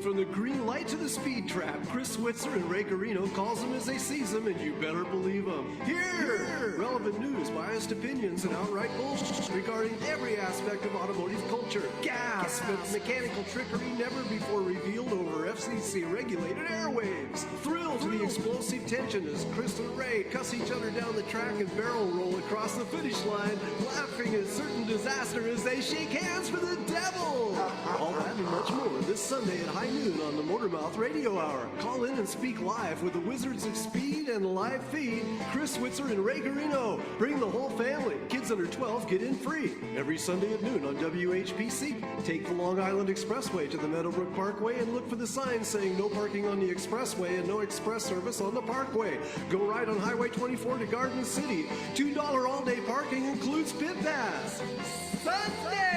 From the green light to the speed trap, Chris Switzer and Ray Carino calls them as they sees them, and you better believe them. Here! Relevant news, biased opinions, and outright bullshit regarding every aspect of automotive culture. Gas, but mechanical trickery never before revealed over FCC-regulated airwaves. Thrill to the explosive tension as Chris and Ray cuss each other down the track and barrel roll across the finish line, laughing at certain disaster as they shake hands for the devil! All that and much more this Sunday at high noon on the Motormouth Radio Hour. Call in and speak live with the Wizards of Speed and live feed, Chris Switzer and Ray Carino. Bring the whole family. Kids under 12 get in free. Every Sunday at noon on WHPC. Take the Long Island Expressway to the Meadowbrook Parkway and look for the sign saying no parking on the expressway and no express service on the parkway. Go right on Highway 24 to Garden City. $2 all-day parking includes pit pass. Sunday!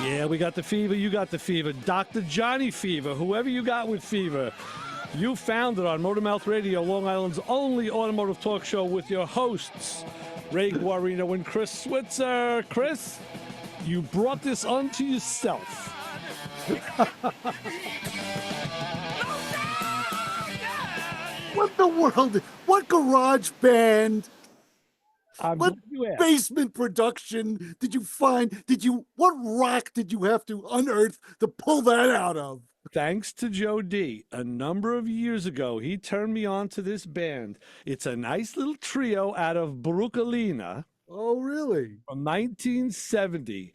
Yeah, we got the fever, you got the fever. Dr. Johnny Fever, whoever you got with fever, you found it on Motormouth Radio, Long Island's only automotive talk show with your hosts, Ray Guarino and Chris Switzer. Chris, you brought this onto yourself. What the world? What garage band? What basement production did you find? What rock did you have to unearth to pull that out of? Thanks to Joe D. A number of years ago, he turned me on to this band. It's a nice little trio out of Brooklyn. Oh, really? From 1970.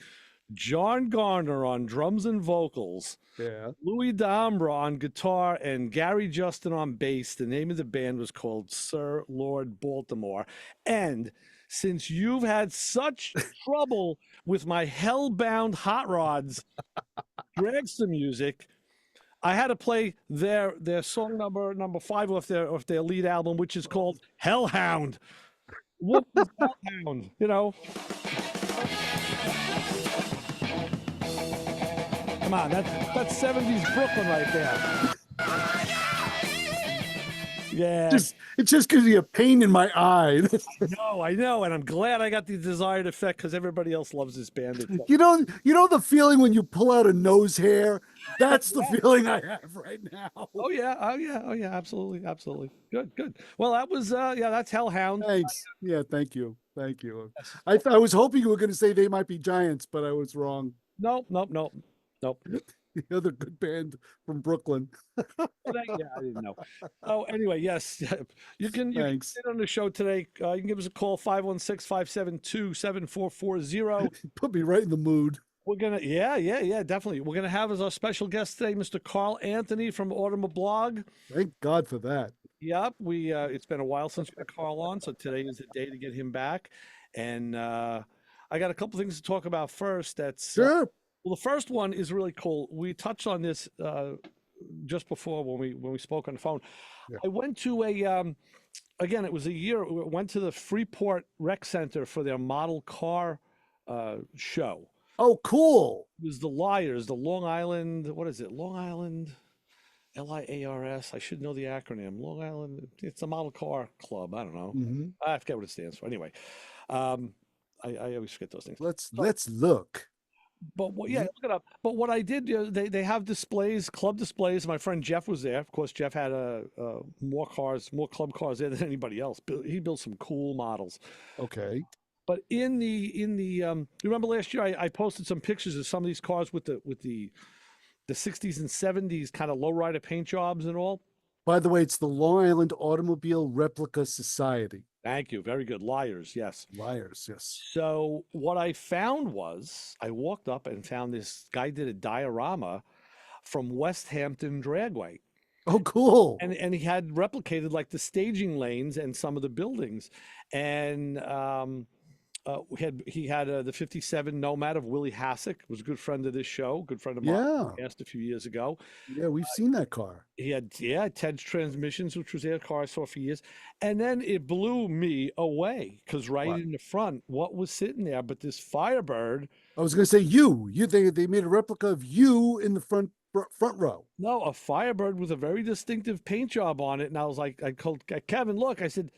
John Garner on drums and vocals. Yeah. Louis D'Ambra on guitar and Gary Justin on bass. The name of the band was called Sir Lord Baltimore. And since you've had such trouble with my Hellbound Hot Rods dragster music, I had to play their song number 5 off their lead album, which is called Hellhound. What is Hellhound? You know? Come on, that's 70s Brooklyn right there. Yeah. It just gives me a pain in my eye. I know, and I'm glad I got the desired effect because everybody else loves this band. You know the feeling when you pull out a nose hair? That's the feeling I have right now. Oh yeah, absolutely. Good. Well, that was that's Hellhound. Thanks. Yeah, thank you. I was hoping you were going to say They Might Be Giants, but I was wrong. Nope. The other good band from Brooklyn. Yeah, I didn't know. Oh, anyway, yes. You can get on the show today. You can give us a call, 516-572-7440. Put me right in the mood. We're going to, yeah, definitely. We're going to have as our special guest today, Mr. Carl Anthony from Automoblog. Thank God for that. Yep. It's been a while since we had Carl on, so today is the day to get him back. And I got a couple things to talk about first. Sure. Well, the first one is really cool. We touched on this just before when we spoke on the phone. Yeah. I went to again, it was a year. We went to the Freeport Rec Center for their model car show. Oh, cool! It was the Liars, the Long Island. What is it? Long Island LIARS. I should know the acronym. Long Island. It's a model car club. I don't know. Mm-hmm. I forget what it stands for. Anyway, I always forget those things. Let's look. But look it up. But what I did, they have displays, club displays. My friend Jeff was there. Of course, Jeff had more club cars there than anybody else. He built some cool models. Okay. But in the you remember last year I posted some pictures of some of these cars with the 60s and 70s kind of lowrider paint jobs and all. By the way, it's the Long Island Automobile Replica Society. Thank you. Very good. Liars. Yes. Liars. Yes. So what I found was I walked up and found this guy did a diorama from West Hampton Dragway. Oh, cool. And he had replicated like the staging lanes and some of the buildings. And he had the 57 Nomad of Willie Hassick, was a good friend of this show, good friend of mine. Yeah. Passed a few years ago. Yeah, we've seen that car. He had Ted's Transmissions, which was their car I saw for years, and then it blew me away because right What? in the front, what was sitting there? But this Firebird. I was going to say you. They made a replica of you in the front row. No, a Firebird with a very distinctive paint job on it, and I was like, I called Kevin. Look, I said,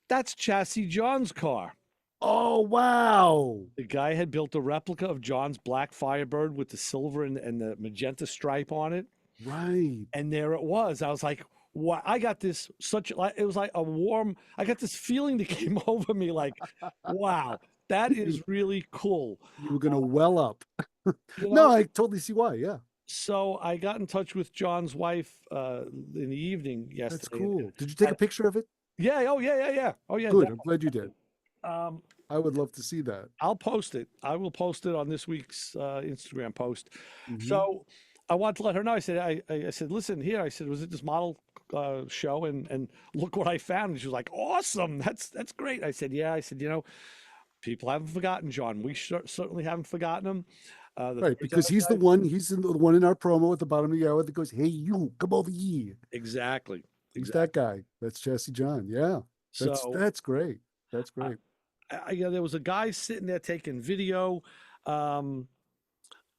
that's Chassis John's car. Oh wow! The guy had built a replica of John's black Firebird with the silver and the magenta stripe on it. Right. And there it was. I was like, what? I got this it was like a warm, I got this feeling that came over me like, wow, that is really cool. You were going to well up. You know, No, I totally see why. Yeah. So I got in touch with John's wife in the evening yesterday. That's cool. Did you take a picture of it? Yeah. Oh, yeah. Oh, yeah. Good. I'm glad you did. Um, I would love to see that. I'll post it. I will post it on this week's Instagram post. So I want to let her know. I said, I said, listen here. I said, was it this model show? And look what I found. And she was like, awesome. That's great. I said, yeah. I said, people haven't forgotten John. We certainly haven't forgotten him. Right, because he's the one in our promo at the bottom of the hour that goes, hey, you, come over here. Exactly. He's that guy. That's Chassis John. Yeah. That's great. That's great. There was a guy sitting there taking video of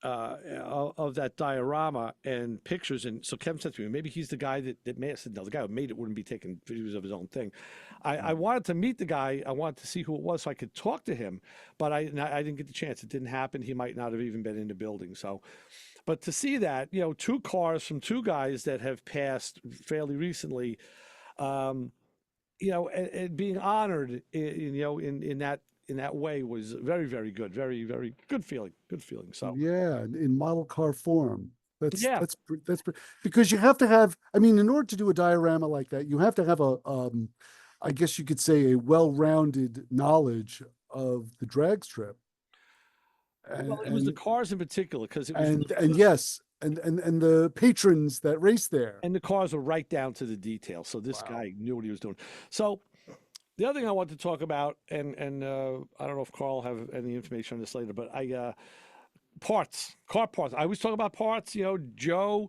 that diorama and pictures. And so Kevin said to me, maybe he's the guy that made it. I said, no, the guy who made it wouldn't be taking videos of his own thing. I wanted to meet the guy. I wanted to see who it was so I could talk to him, but I didn't get the chance. It didn't happen. He might not have even been in the building. So, but to see that, two cars from two guys that have passed fairly recently, and being honored, in that way was very, very good. Very, very good feeling. Good feeling. So yeah, in model car form. That's because you have to have. I mean, in order to do a diorama like that, you have to have I guess you could say a well-rounded knowledge of the drag strip. Well, it was the cars in particular because it was and the patrons that race there. And the cars were right down to the detail. So this guy knew what he was doing. So the other thing I want to talk about, and I don't know if Carl have any information on this later, but car parts. I always talk about parts. Joe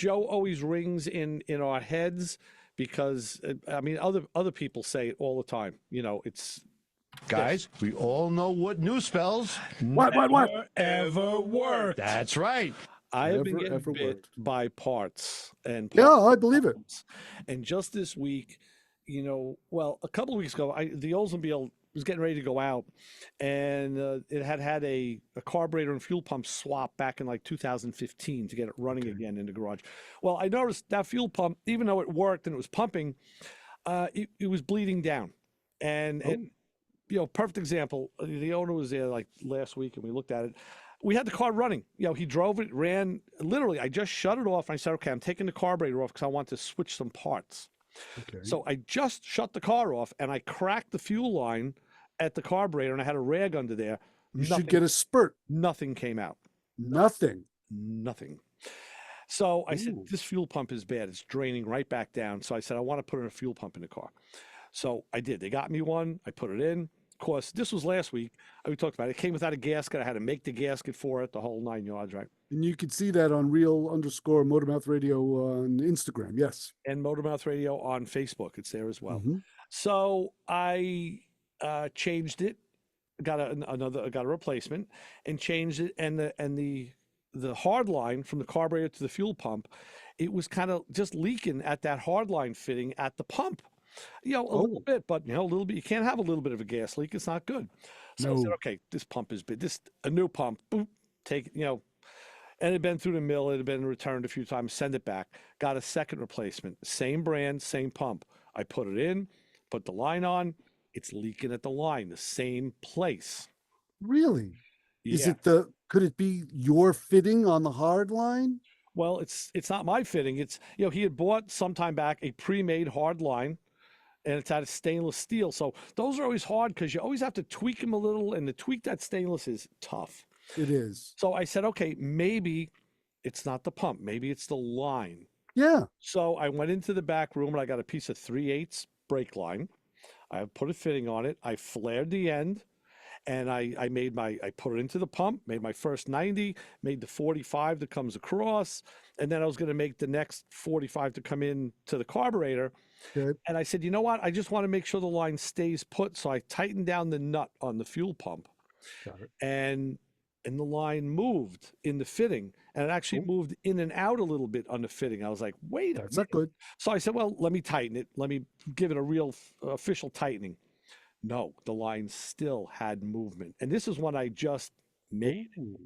always rings in our heads because I mean other people say it all the time. It's. Guys, we all know what new spells. What? Ever worked. That's right. I have been getting bit by parts and I believe it. And just this week, a couple of weeks ago, the Oldsmobile was getting ready to go out, and it had a carburetor and fuel pump swap back in like 2015 to get it running again in the garage. Well, I noticed that fuel pump, even though it worked and it was pumping, it was bleeding down, and. Perfect example. The owner was there like last week and we looked at it. We had the car running. He drove it, ran. Literally, I just shut it off. And I said, okay, I'm taking the carburetor off because I want to switch some parts. Okay. So I just shut the car off and I cracked the fuel line at the carburetor and I had a rag under there. You should get a spurt. Nothing came out. Nothing. So I said, this fuel pump is bad. It's draining right back down. So I said, I want to put in a fuel pump in the car. So I did. They got me one. I put it in. Of course, this was last week. We talked about it. It came without a gasket. I had to make the gasket for it, the whole 9 yards, right? And you can see that on real_Motormouth Radio on Instagram. Yes. And Motormouth Radio on Facebook. It's there as well. So I changed it, got a replacement, and changed it. And the hard line from the carburetor to the fuel pump, it was kind of just leaking at that hard line fitting at the pump. A little bit, but a little bit. You can't have a little bit of a gas leak. It's not good. So I said, okay, this pump is big. A new pump. Boop, take it. And it had been through the mill. It had been returned a few times. Send it back. Got a second replacement. Same brand, same pump. I put it in. Put the line on. It's leaking at the line, the same place. Really? Yeah. Is it could it be your fitting on the hard line? Well, it's not my fitting. It's he had bought some time back a pre-made hard line. And it's out of stainless steel. So those are always hard because you always have to tweak them a little. And to tweak that stainless is tough. It is. So I said, okay, maybe it's not the pump. Maybe it's the line. Yeah. So I went into the back room and I got a piece of 3/8 brake line. I put a fitting on it. I flared the end, and I put it into the pump, made my first 90, made the 45 that comes across, and then I was going to make the next 45 to come in to the carburetor. Okay. And I said, you know what? I just want to make sure the line stays put. So I tightened down the nut on the fuel pump, Got it. and the line moved in the fitting, and it actually moved in and out a little bit on the fitting. I was like, wait a That's minute. not good. So I said, well, let me tighten it. Let me give it a real official tightening. No, the line still had movement. And this is when I just made it. Ooh.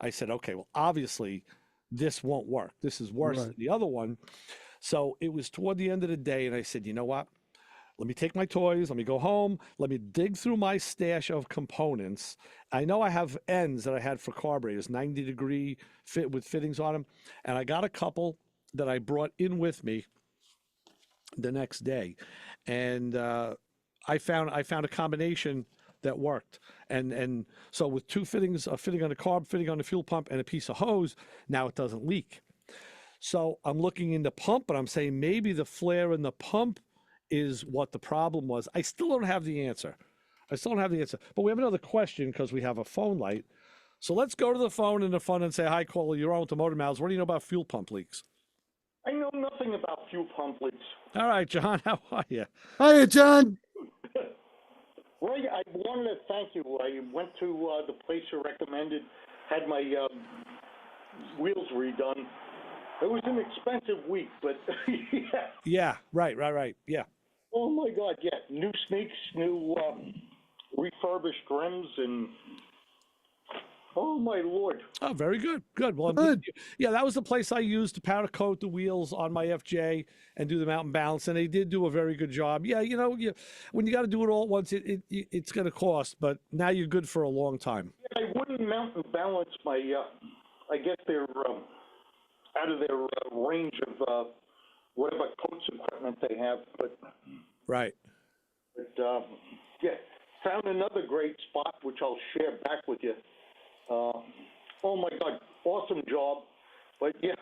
I said, okay, well, obviously this won't work. This is worse Right. than the other one. So it was toward the end of the day, and I said, you know what? Let me take my toys. Let me go home. Let me dig through my stash of components. I know I have ends that I had for carburetors, 90-degree fit with fittings on them. And I got a couple that I brought in with me the next day. And I found a combination that worked. And so with two fittings, a fitting on the carb, fitting on the fuel pump, and a piece of hose, now it doesn't leak. So I'm looking in the pump, and I'm saying maybe the flare in the pump is what the problem was. I still don't have the answer. But we have another question because we have a phone light. So let's go to the phone in the phone and say, hi, caller, you're on with the Motor Mouths. What do you know about fuel pump leaks? I know nothing about fuel pump leaks. All right, John, how are you? Hiya, John. Roy, I wanted to thank you. I went to the place you recommended, had my wheels redone. It was an expensive week, but yeah. Yeah, right. Yeah. Oh my God, yeah. New sneaks, new refurbished rims, and oh my Lord. Oh, very good. Good. Well, Good. yeah, that was the place I used to powder coat the wheels on my FJ and do the mountain balance, and they did do a very good job. Yeah, you know, when you got to do it all at once, it's going to cost, but now you're good for a long time. Yeah, I wouldn't mountain balance my. I guess they're out of their range of whatever coats equipment they have, but. Right. But yeah, found another great spot which I'll share back with you. Oh my God, awesome job! But yeah,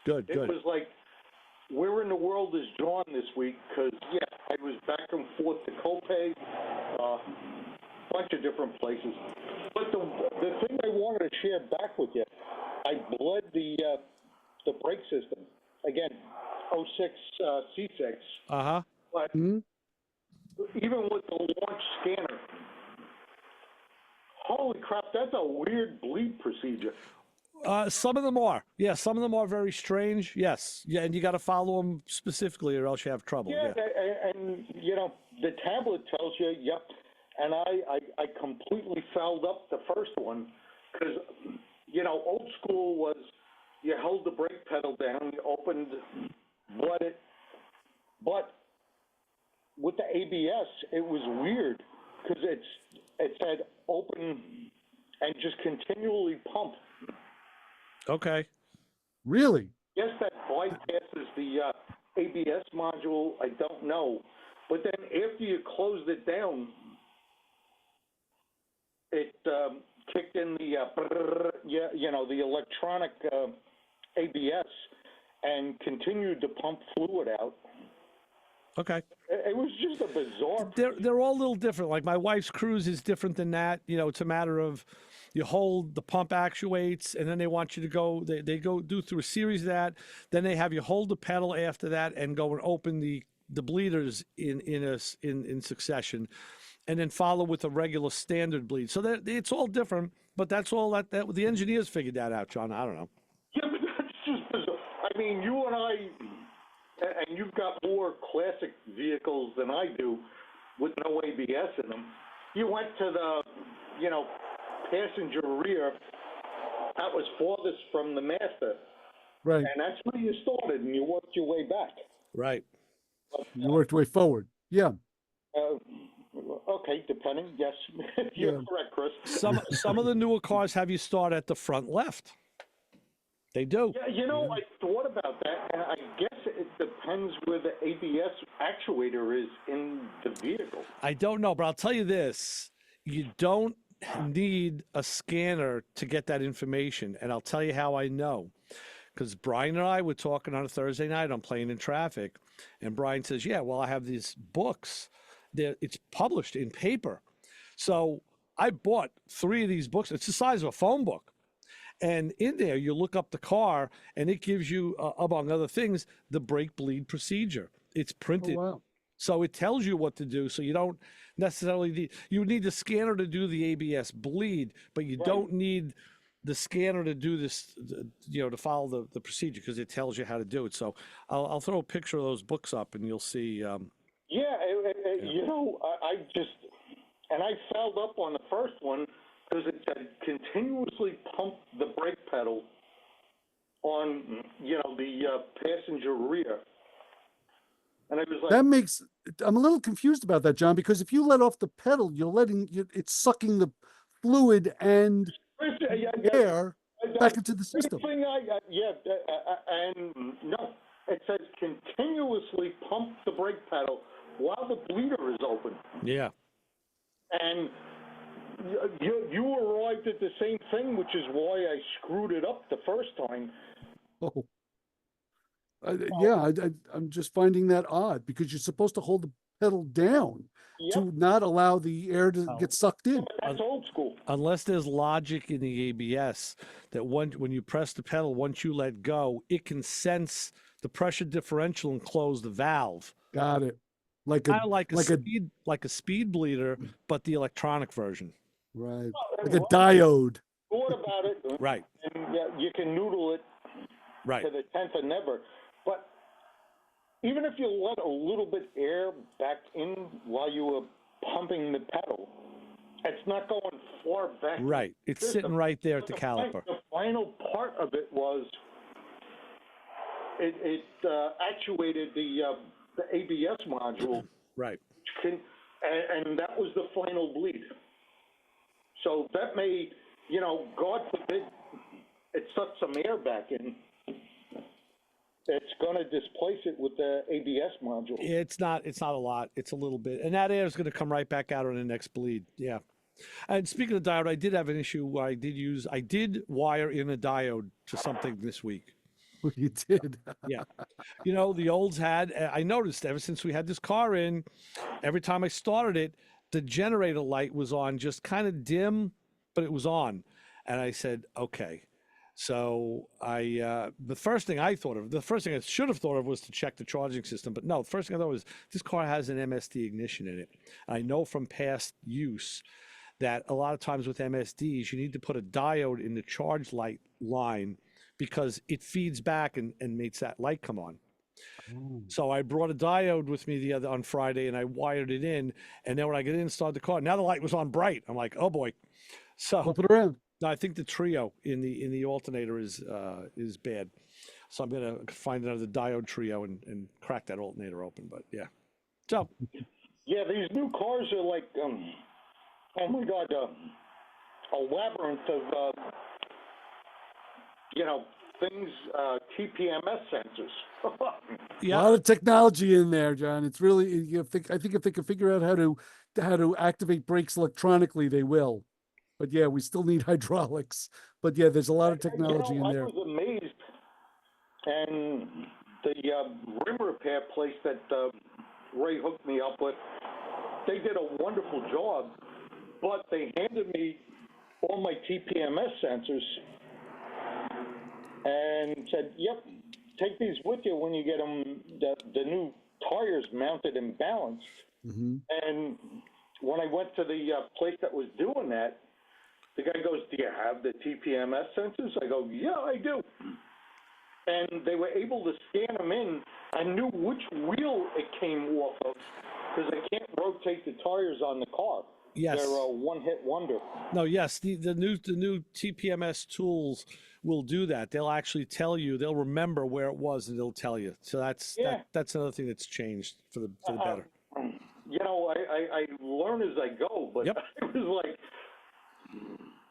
Good. it was like, where in the world is John this week? Because yeah, I was back and forth to Copay, bunch of different places. But the thing I wanted to share back with you, I bled the brake system again, 06 C6. But even with the launch scanner, holy crap, that's a weird bleed procedure. Some of them are. Yeah, some of them are very strange. Yes. Yeah, and you got to follow them specifically or else you have trouble. Yeah, and you know, the tablet tells you, yep. And I completely fouled up the first one because, you know, old school was you held the brake pedal down, you opened, bled it. But with the ABS, it was weird because it said open and just continually pump. Okay. Really? Yes, that bypasses the ABS module. I don't know. But then after you closed it down, it kicked in the, you know, the electronic ABS and continued to pump fluid out. Okay. It was just a bizarre. They're all a little different. Like my wife's Cruise is different than that. You know, it's a matter of you hold the pump actuates, and then they want you to go. They go do through a series of that. Then they have you hold the pedal after that and go and open the bleeders in succession, and then follow with a regular standard bleed. So it's all different. But that's all that the engineers figured that out, John. I don't know. Yeah, but that's just bizarre. I mean, you and I. And you've got more classic vehicles than I do with no ABS in them. You went to the, you know, passenger rear. That was farthest from the master. Right. And that's where you started, and you worked your way back. Right. But, You worked your way forward. Yeah. Okay, depending. Yes, you're correct, Chris. Some of the newer cars have you start at the front left. They do. Yeah, you know, I thought about that, and I guess it depends where the ABS actuator is in the vehicle. I don't know, but I'll tell you this. You don't need a scanner to get that information, and I'll tell you how I know. Because Brian and I were talking on a Thursday night on Playing in Traffic, and Brian says, yeah, well, I have these books it's published in paper. So I bought 3 of these books. It's the size of a phone book. And in there, you look up the car, and it gives you, among other things, the brake bleed procedure. It's printed. Oh, wow. So it tells you what to do. So you don't necessarily you need the scanner to do the ABS bleed, but you don't need the scanner to do this, to follow the procedure, because it tells you how to do it. So I'll throw a picture of those books up, and you'll see. I fouled up on the first one because it said continuously pump the brake pedal on, the passenger rear. And it was like, I'm a little confused about that, John, because if you let off the pedal, it's sucking the fluid and air back into the system. And no, it says continuously pump the brake pedal while the bleeder is open. Yeah. And you arrived at the same thing, which is why I screwed it up the first time. Oh. I'm just finding that odd, because you're supposed to hold the pedal down to not allow the air to get sucked in. That's old school. Unless there's logic in the ABS that when you press the pedal, once you let go, it can sense the pressure differential and close the valve. Got it. Like a speed bleeder, but the electronic version. Right. Like a diode. Thought about it. Right. And you can noodle it to the 10th of never. But even if you let a little bit air back in while you were pumping the pedal, it's not going far back. Right. It's sitting right there at the caliper. The final part of it was it actuated the ABS module. Right. And that was the final bleed. So that may, God forbid, it sucked some air back in. It's going to displace it with the ABS module. It's not a lot. It's a little bit. And that air is going to come right back out on the next bleed. Yeah. And speaking of diode, I did have an issue where I did wire in a diode to something this week. You did? Yeah. The olds I noticed ever since we had this car in, every time I started it, the generator light was on, just kind of dim, but it was on. And I said, okay. So the first thing I should have thought of was to check the charging system. But no, the first thing I thought was this car has an MSD ignition in it. I know from past use that a lot of times with MSDs, you need to put a diode in the charge light line because it feeds back and makes that light come on. So I brought a diode with me on Friday, and I wired it in. And then when I get in and started the car, now the light was on bright. I'm like, oh boy. So flip it around. No, I think the trio in the alternator is bad. So I'm gonna find another diode trio and crack that alternator open. But yeah. So. Yeah, these new cars are like, oh my God, a labyrinth of things, TPMS sensors. Yeah. A lot of technology in there, John. It's really, I think if they can figure out how to activate brakes electronically, they will. But yeah, we still need hydraulics. But yeah, there's a lot of technology in there. I was amazed, and the rim repair place that Ray hooked me up with, they did a wonderful job, but they handed me all my TPMS sensors and said, yep, take these with you when you get them, the new tires mounted and balanced. Mm-hmm. And when I went to the place that was doing that, the guy goes, do you have the TPMS sensors? I go, yeah, I do. And they were able to scan them in. I knew which wheel it came off of because I can't rotate the tires on the car. Yes. They're a one-hit wonder. No, yes, the new TPMS tools will do that. They'll actually tell you. They'll remember where it was, and they'll tell you. So that's another thing that's changed for the better. I learn as I go, but yep. I was like,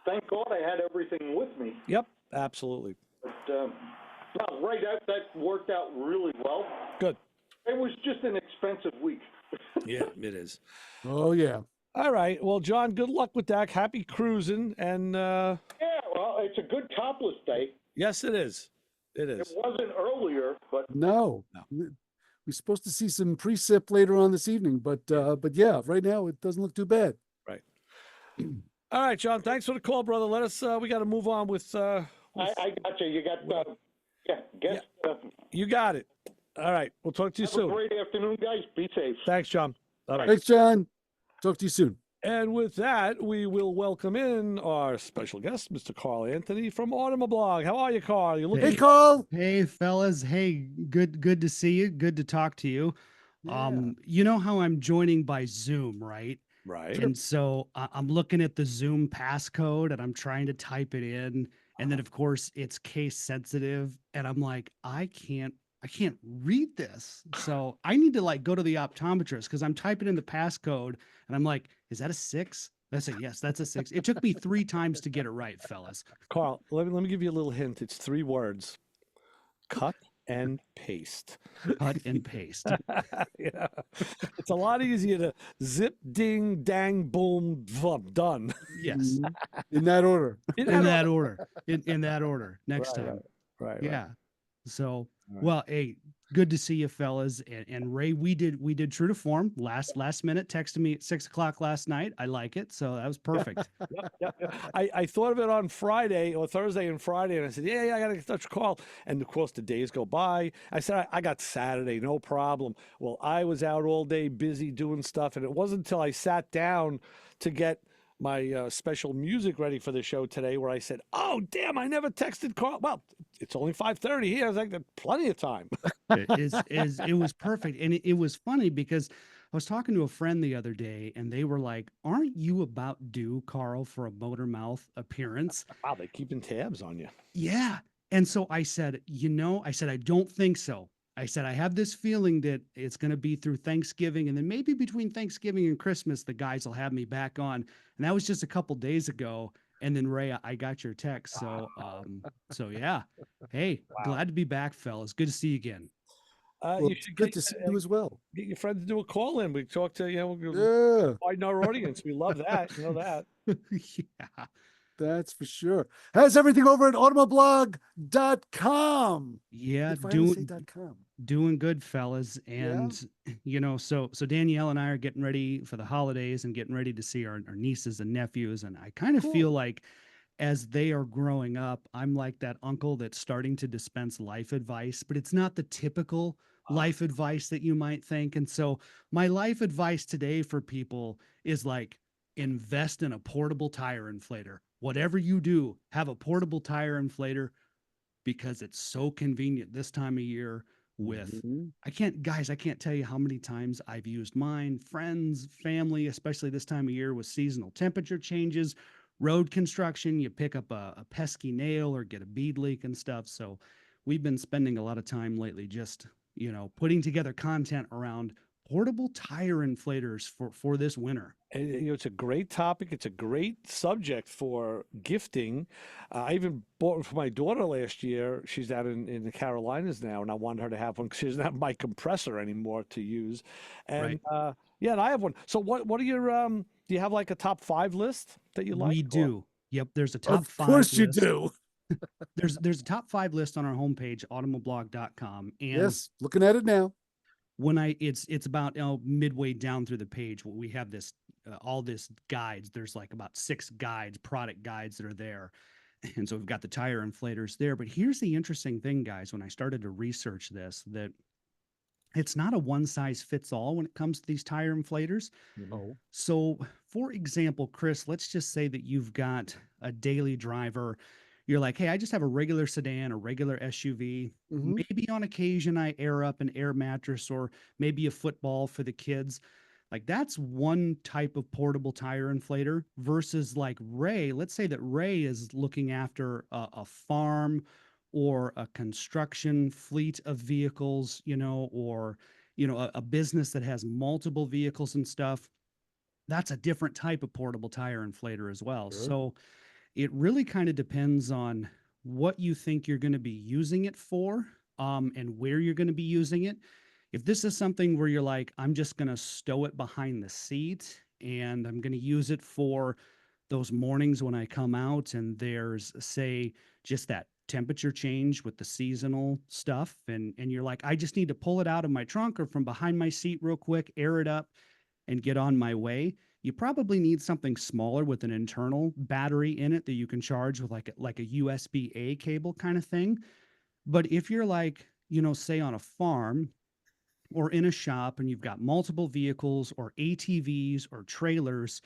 thank God I had everything with me. Yep, absolutely. But that worked out really well. Good. It was just an expensive week. Yeah, it is. Oh yeah. All right. Well, John, good luck with that. Happy cruising. And yeah, well, it's a good topless day. Yes, it is. It is. It wasn't earlier, but no. We're supposed to see some precip later on this evening, but yeah, right now it doesn't look too bad. Right. All right, John. Thanks for the call, brother. Let us. We got to move on with. I got you. You got. You got it. All right. We'll talk to you soon. Have a great afternoon, guys. Be safe. Thanks, John. All right. Thanks, John. Talk to you soon. And with that, we will welcome in our special guest, Mr. Carl Anthony from Automoblog. How are you, Carl? You looking? Hey, Carl. Hey, fellas. Hey, good to see you. Good to talk to you. Yeah. You know how I'm joining by Zoom, right? Right. And so I'm looking at the Zoom passcode and I'm trying to type it in. And then of course it's case sensitive. And I'm like, I can't read this. So I need to like go to the optometrist because I'm typing in the passcode and I'm like, is that a 6? That's a yes, that's a 6. It took me 3 times to get it right, fellas. Carl, let me give you a little hint. It's 3 words. Cut and paste. Cut and paste. Yeah. It's a lot easier to zip, ding, dang, boom, vump, done. Yes. In that order. In that order. In that order. Next time. Right. Yeah. So, Right. well, hey, good to see you, fellas. And Ray, we did true to form. Last minute, texted me at 6:00 last night. I like it, so that was perfect. Yep. I thought of it on Friday or Thursday and Friday, and I said, yeah, I got to get in touch with Carl. And of course, the days go by. I said, I got Saturday, no problem. Well, I was out all day busy doing stuff, and it wasn't until I sat down to get my special music ready for the show today where I said, oh, damn, I never texted Carl. Well, it's only 5:30 here. I was like, there's plenty of time. It was perfect. And it was funny because I was talking to a friend the other day and they were like, aren't you about due, Carl, for a Motor Mouth appearance? Wow, they're keeping tabs on you. Yeah. And so I said, I don't think so. I said, I have this feeling that it's going to be through Thanksgiving. And then maybe between Thanksgiving and Christmas, the guys will have me back on. And that was just a couple days ago. And then Ray, I got your text. So, so yeah. Hey, glad to be back, fellas. Good to see you again. Well, You should good to see you as well. get your friends to do a call in. We talk to, Yeah, widen our audience. We love that. You know that. Yeah. that's for sure. Has everything over at automoblog.com. Yeah, .com. doing good, fellas. And so Danielle and I are getting ready for the holidays and getting ready to see our nieces and nephews. And I kind of feel like as they are growing up, I'm like that uncle that's starting to dispense life advice, but it's not the typical life advice that you might think. And so my life advice today for people is like, invest in a portable tire inflator. Whatever you do, have a portable tire inflator because it's so convenient this time of year with, I can't tell you how many times I've used mine, friends, family, especially this time of year with seasonal temperature changes, road construction, you pick up a pesky nail or get a bead leak and stuff. So we've been spending a lot of time lately just, putting together content around portable tire inflators for this winter. And, it's a great topic. It's a great subject for gifting. I even bought one for my daughter last year. She's out in the Carolinas now, and I wanted her to have one because she doesn't have my compressor anymore to use. And and I have one. So what are your do you have like a top 5 list that you like? We do. Yep. There's a top 5. Of course you list. do. There's a top 5 list on our homepage, automoblog.com. And Yes, looking at it now. when it's about midway down through the page, we have this all this guides. There's like about 6 guides, product guides that are there. And so we've got the tire inflators there. But here's the interesting thing, guys, when I started to research this, that it's not a one size fits all when it comes to these tire inflators. No. So, for example, Chris, let's just say that you've got a daily driver. You're like, hey, I just have a regular sedan, a regular SUV. Maybe on occasion I air up an air mattress or maybe a football for the kids. Like that's one type of portable tire inflator versus like Ray. Let's say that Ray is looking after a farm or a construction fleet of vehicles, or, a business that has multiple vehicles and stuff. That's a different type of portable tire inflator as well. Sure. So it really kind of depends on what you think you're going to be using it for, and where you're going to be using it. If this is something where you're like, I'm just going to stow it behind the seat and I'm going to use it for those mornings when I come out and there's, say, just that temperature change with the seasonal stuff, and you're like, I just need to pull it out of my trunk or from behind my seat real quick, air it up, and get on my way, you probably need something smaller with an internal battery in it that you can charge with like a USB-A cable kind of thing. But if you're like, say on a farm or in a shop and you've got multiple vehicles or ATVs or trailers,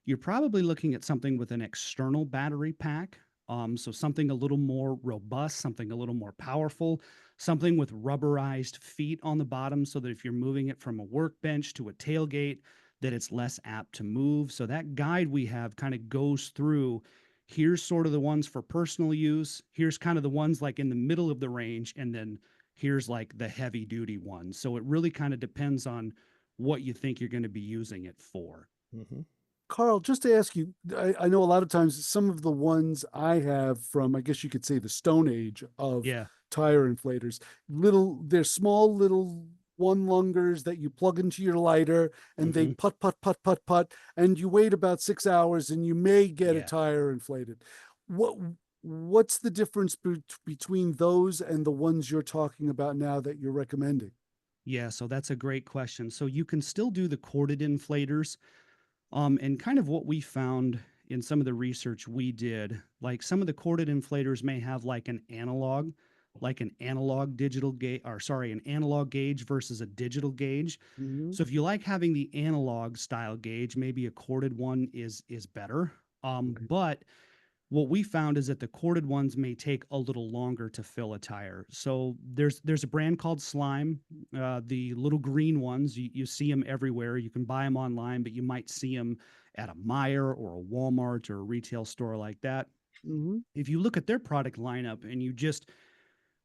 you're probably looking at something with an external battery pack. So something a little more robust, something a little more powerful, something with rubberized feet on the bottom so that if you're moving it from a workbench to a tailgate, that it's less apt to move. So that guide we have kind of goes through, here's sort of the ones for personal use, here's kind of the ones like in the middle of the range, and then here's like the heavy duty ones. So it really kind of depends on what you think you're going to be using it for. Mm-hmm. Carl, just to ask you, I know a lot of times some of the ones I have from, I guess you could say, the Stone Age of Yeah. tire inflators, they're small little one lungers that you plug into your lighter and they putt, putt, putt, putt, putt, and you wait about 6 hours and you may get a tire inflated. What's the difference between those and the ones you're talking about now that you're recommending? Yeah, so that's a great question. So you can still do the corded inflators. And kind of what we found in some of the research we did, like some of the corded inflators may have like an analog digital gauge, or sorry, an analog gauge versus a digital gauge. So if you like having the analog style gauge, maybe a corded one is better. But what we found is that the corded ones may take a little longer to fill a tire. So there's a brand called Slime, the little green ones. You see them everywhere. You can buy them online, but you might see them at a Meijer or a Walmart or a retail store like that. If you look at their product lineup and you just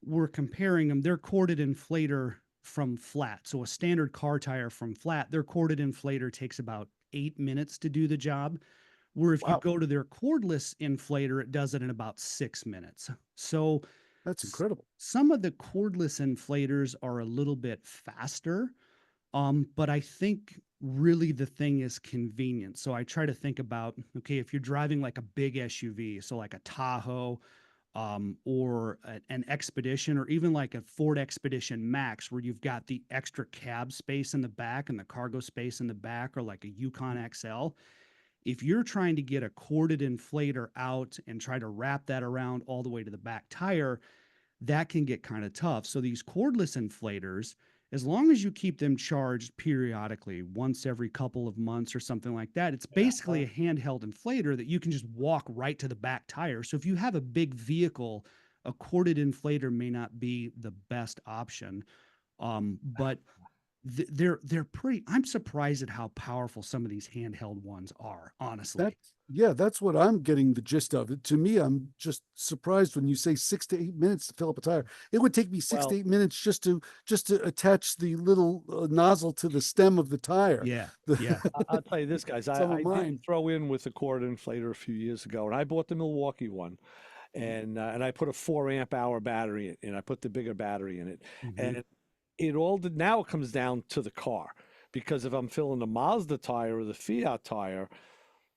were comparing them, their corded inflator from flat. So a standard car tire from flat, their corded inflator takes about 8 minutes to do the job. Where if you go to their cordless inflator, it does it in about 6 minutes. So that's incredible. Some of the cordless inflators are a little bit faster, but I think really the thing is convenience. So I try to think about, okay, if you're driving like a big SUV, so like a Tahoe, or an Expedition, or even like a Ford Expedition Max, where you've got the extra cab space in the back and the cargo space in the back, or like a Yukon XL. If you're trying to get a corded inflator out and try to wrap that around all the way to the back tire, that can get kind of tough. So these cordless inflators, as long as you keep them charged periodically, once every couple of months or something like that, it's basically a handheld inflator that you can just walk right to the back tire. So if you have a big vehicle, a corded inflator may not be the best option. But they're pretty. I'm surprised at how powerful some of these handheld ones are, honestly. That's what I'm getting the gist of it. To me, I'm just surprised when you say 6 to 8 minutes to fill up a tire. It would take me 6 to 8 minutes just to attach the little nozzle to the stem of the tire. Yeah. I'll tell you this, guys. I did throw in with a cord inflator a few years ago, and I bought the Milwaukee one, and I put a 4 amp hour battery in. I put the bigger battery in it, and it all did. Now it comes down to the car, because if I'm filling the Mazda tire or the Fiat tire,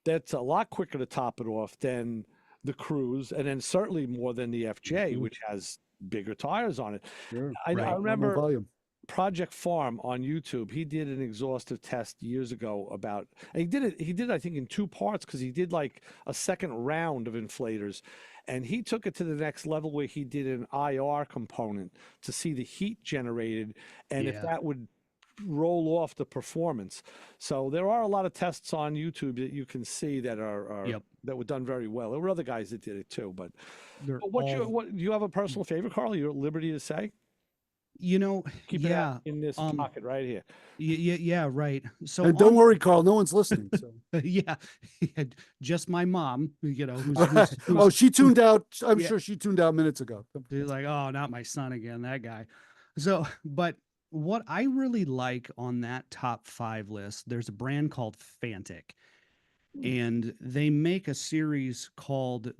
that's a lot quicker to top it off than the Cruise, and then certainly more than the FJ, which has bigger tires on it. I remember Project Farm on YouTube. He did an exhaustive test years ago about, and he did it I think in 2 parts, because he did like a second round of inflators, and he took it to the next level where he did an IR component to see the heat generated and if that would roll off the performance. So there are a lot of tests on YouTube that you can see that are that were done very well. There were other guys that did it too, but what do you have a personal favorite, Carl? You're at liberty to say? Keep it in this pocket right here. Yeah, right. So and don't worry, Carl, no one's listening. So. Just my mom, who's she tuned out. I'm sure she tuned out minutes ago. She's like, oh, not my son again, that guy. So, but what I really like on that top 5 list, there's a brand called Fantic, and they make a series called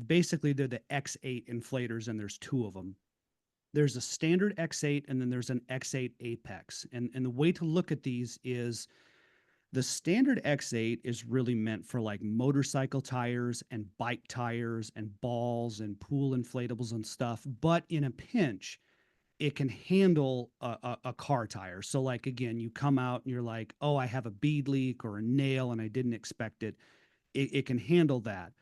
basically they're the X8 inflators, and there's 2 of them. There's a standard X8 and then there's an X8 Apex. And the way to look at these is The standard X8 is really meant for like motorcycle tires and bike tires and balls and pool inflatables and stuff. But in a pinch, it can handle a car tire. So like, again, you come out and you're like, oh, I have a bead leak or a nail and I didn't expect it. It can handle that.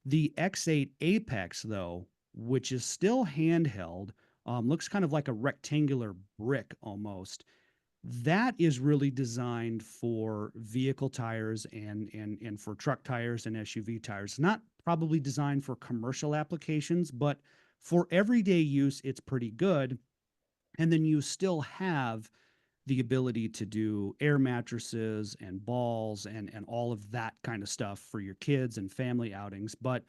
The X8 Apex, though, which is still handheld, looks kind of like a rectangular brick almost. That is really designed for vehicle tires and for truck tires and SUV tires. Not probably designed for commercial applications, but for everyday use, it's pretty good. And then you still have the ability to do air mattresses and balls and all of that kind of stuff for your kids and family outings. But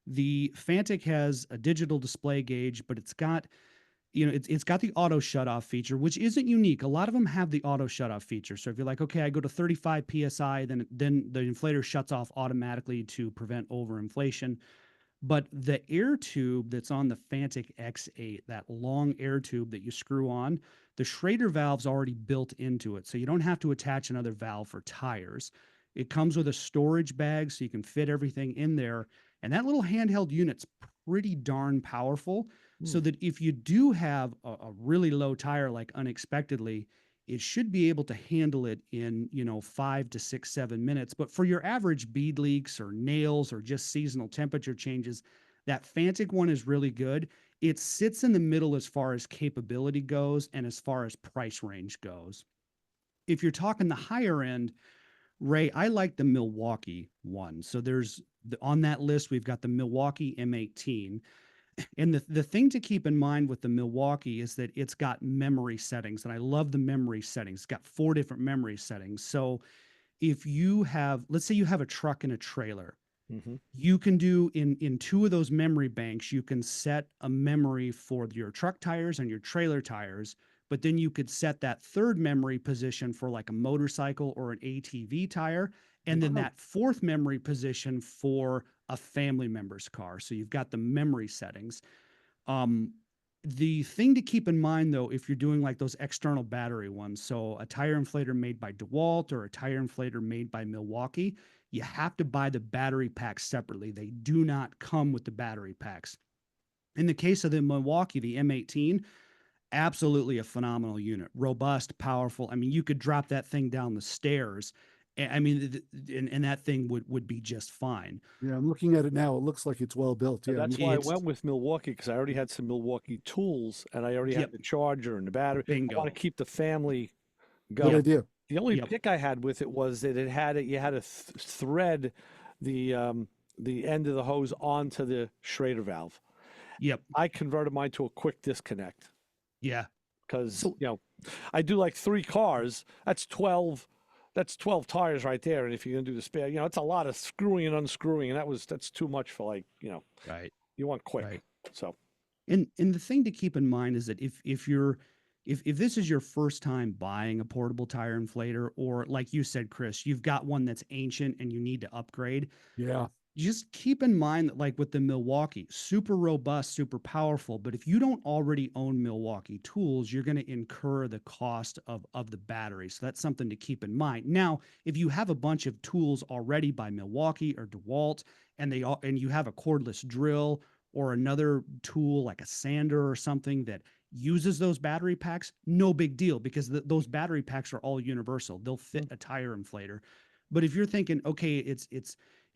the Fantic has a digital display gauge, but it's got, it's got the auto shut off feature, which isn't unique. A lot of them have the auto shut off feature. So if you're like, okay, I go to 35 psi, then the inflator shuts off automatically to prevent overinflation. But the air tube that's on the Fantic X8, that long air tube that you screw on, the Schrader valve's already built into it. So you don't have to attach another valve for tires. It comes with a storage bag so you can fit everything in there. And that little handheld unit's pretty darn powerful. So that if you do have a really low tire, like unexpectedly, it should be able to handle it in, 5 to 6, 7 minutes. But for your average bead leaks or nails or just seasonal temperature changes, that Fantic one is really good. It sits in the middle as far as capability goes and as far as price range goes. If you're talking the higher end, Ray, I like the Milwaukee one. So on that list, we've got the Milwaukee M18. And the thing to keep in mind with the Milwaukee is that it's got memory settings, and I love the memory settings. It's got 4 different memory settings. So if you have, let's say you have a truck and a trailer, you can do in 2 of those memory banks, you can set a memory for your truck tires and your trailer tires, but then you could set that 3rd memory position for like a motorcycle or an ATV tire, and then that 4th memory position for a family member's car. So you've got the memory settings. The thing to keep in mind, though, if you're doing like those external battery ones, so a tire inflator made by DeWalt or a tire inflator made by Milwaukee, you have to buy the battery packs separately. They do not come with the battery packs. In the case of the Milwaukee, the M18, absolutely a phenomenal unit. Robust, powerful. I mean, you could drop that thing down the stairs. I mean, and that thing would be just fine. Yeah, I'm looking at it now. It looks like it's well built. Yeah, that's why I went with Milwaukee, because I already had some Milwaukee tools and I already had the charger and the battery. Bingo. I want to keep the family going. Good idea. The only pick I had with it was that you had to thread the end of the hose onto the Schrader valve. Yep. I converted mine to a quick disconnect. Yeah. Because I do like 3 cars. That's 12 tires right there. And if you're gonna do the spare, it's a lot of screwing and unscrewing, and that's too much for right. You want quick. Right. So and the thing to keep in mind is that if this is your first time buying a portable tire inflator, or like you said, Chris, you've got one that's ancient and you need to upgrade. Yeah. Just keep in mind that, like with the Milwaukee, super robust, super powerful. But if you don't already own Milwaukee tools, you're going to incur the cost of the battery. So that's something to keep in mind. Now, if you have a bunch of tools already by Milwaukee or DeWalt, and you have a cordless drill or another tool like a sander or something that uses those battery packs, no big deal, because those battery packs are all universal. They'll fit a tire inflator. But if you're thinking, okay, it's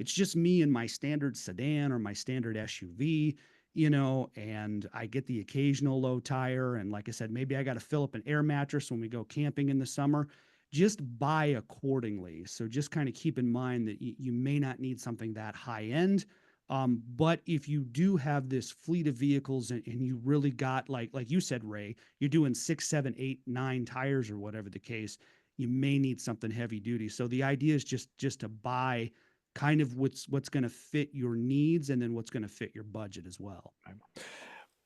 just me and my standard sedan or my standard SUV, and I get the occasional low tire. And like I said, maybe I got to fill up an air mattress when we go camping in the summer. Just buy accordingly. So just kind of keep in mind that you may not need something that high end. But if you do have this fleet of vehicles and you really got, like you said, Ray, you're doing 6, 7, 8, 9 tires or whatever the case, you may need something heavy duty. So the idea is just to buy kind of what's going to fit your needs and then what's going to fit your budget as well.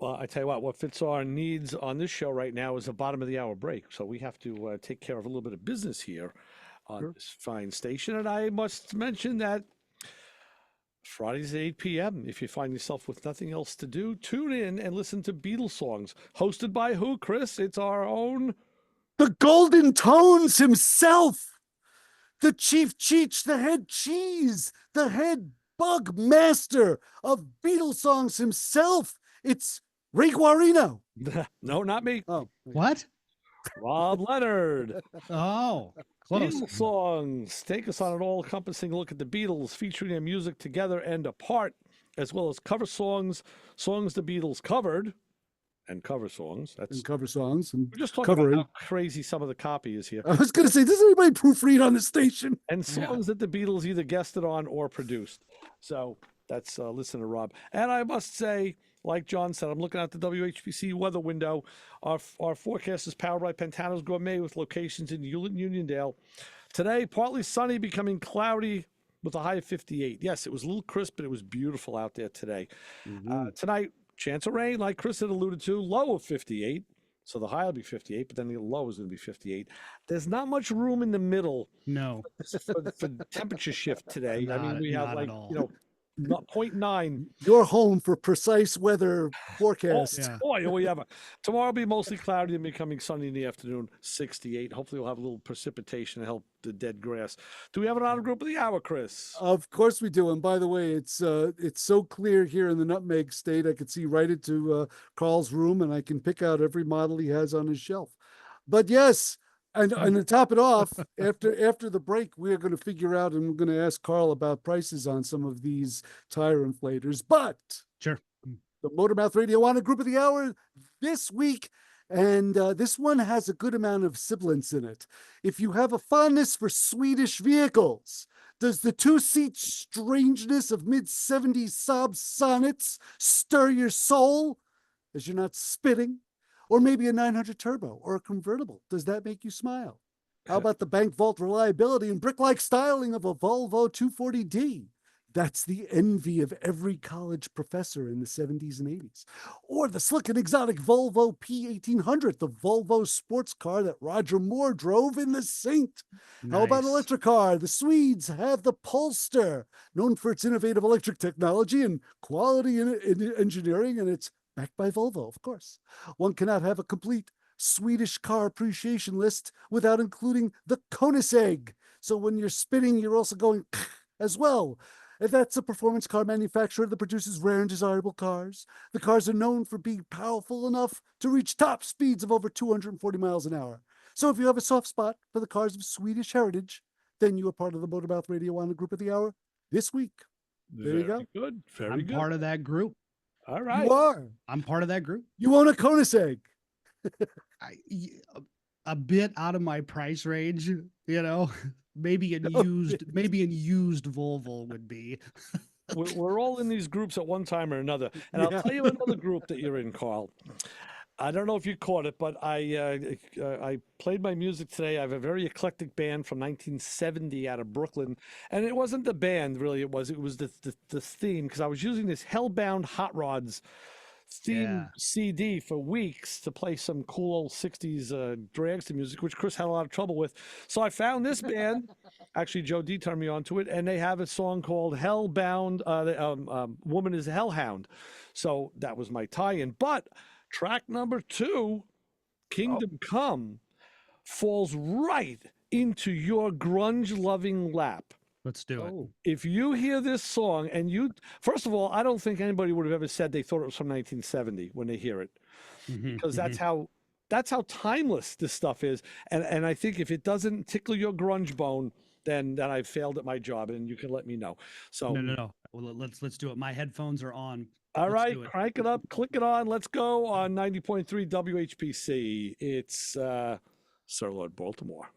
Well, I tell you what fits our needs on this show right now is a bottom of the hour break. So we have to take care of a little bit of business here on this fine station. And I must mention that Fridays at 8 p.m. If you find yourself with nothing else to do, tune in and listen to Beatles songs. Hosted by who, Chris? It's our own... The Golden Tones himself. the Chief Cheech, the head cheese, the head bug master of Beatles songs himself. It's Ray Guarino. No, not me. Oh, What? Rob Leonard. Oh, close. Beatles songs. Take us on an all-encompassing look at the Beatles, featuring their music together and apart, as well as cover songs, songs the Beatles covered, and cover songs. And cover songs. And we're just talking covering. about how crazy some of the copy is here. I was going to say, does anybody proofread on the station? And songs that the Beatles either guested on or produced. So that's listen to Rob. And I must say, like John said, I'm looking at the WHPC weather window. Our forecast is powered by Pantano's Gourmet with locations in Hewlett and Uniondale. Today, partly sunny, becoming cloudy with a high of 58. Yes, it was a little crisp, but it was beautiful out there today. Tonight, chance of rain, like Chris had alluded to, low of 58. So the high will be 58, but then the low is going to be 58. There's not much room in the middle. No. For temperature shift today. I mean, we have like, 0.9. You're home for precise weather forecast. Yeah. Boy, we have tomorrow will be mostly cloudy and becoming sunny in the afternoon, 68. Hopefully we'll have a little precipitation to help the dead grass. Do we have an honor group of the hour, Chris? Of course we do. And by the way, it's so clear here in the Nutmeg State. I could see right into Carl's room, and I can pick out every model he has on his shelf. But yes, and to top it off, after the break, we're going to figure out, and we're going to ask Carl about prices on some of these tire inflators. But Sure. The Motormouth Radio Honor Group of the Hour this week, and this one has a good amount of sibilance in it. If you have a fondness for Swedish vehicles, does the two-seat strangeness of mid-70s sob sonnets stir your soul as you're not spitting? Or maybe a 900 turbo or a convertible. Does that make you smile? How about the bank vault reliability and brick-like styling of a Volvo 240D? That's the envy of every college professor in the 70s and 80s. Or the slick and exotic Volvo P1800, the Volvo sports car that Roger Moore drove in The Saint. Nice. How about electric car? The Swedes have the Polestar, known for its innovative electric technology and quality in engineering, and it's backed by Volvo, of course. One cannot have a complete Swedish car appreciation list without including the Koenigsegg. So when you're spinning, you're also going as well. And that's a performance car manufacturer that produces rare and desirable cars. The cars are known for being powerful enough to reach top speeds of over 240 miles an hour. So if you have a soft spot for the cars of Swedish heritage, then you are part of the Motormouth Radio Honor Group of the Hour this week. There you go. Good. Very I'm good. part of that group. All right. You are. I'm part of that group. You own a Koenigsegg. A bit out of my price range, maybe an used Volvo would be. We're all in these groups at one time or another. And I'll tell you another group that you're in, Carl. I don't know if you caught it, but I played my music today. I have a very eclectic band from 1970 out of Brooklyn. And it wasn't the band, really. It was the theme, because I was using this Hellbound Hot Rods theme CD for weeks to play some cool old 60s dragster music, which Chris had a lot of trouble with. So I found this band. Actually, Joe D turned me on to it, and they have a song called Hellbound. Woman is a Hellhound. So that was my tie-in. But track number 2, Kingdom Come, falls right into your grunge-loving lap. Let's do it. If you hear this song, and first of all, I don't think anybody would have ever said they thought it was from 1970 when they hear it, because that's how timeless this stuff is. And I think if it doesn't tickle your grunge bone, then I've failed at my job, and you can let me know. So no. Well, let's do it. My headphones are on. All right, crank it up, click it on. Let's go on 90.3 WHPC. It's Sir Lord Baltimore.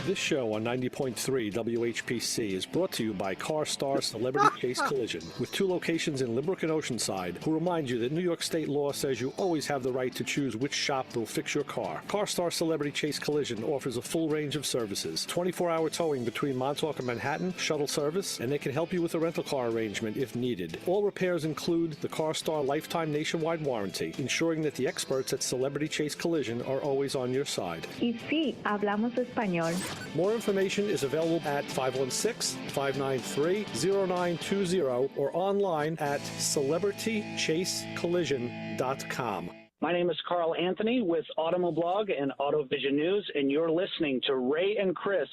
This show on 90.3 WHPC is brought to you by CarStar Celebrity Chase Collision, with 2 locations in Lynbrook and Oceanside, who remind you that New York state law says you always have the right to choose which shop will fix your car. CarStar Celebrity Chase Collision offers a full range of services: 24-hour towing between Montauk and Manhattan, shuttle service, and they can help you with a rental car arrangement if needed. All repairs include the CarStar lifetime nationwide warranty, ensuring that the experts at Celebrity Chase Collision are always on your side. Y sí, hablamos español. More information is available at 516-593-0920 or online at celebritychasecollision.com. My name is Carl Anthony with Automoblog and AutoVision News, and you're listening to Ray and Chris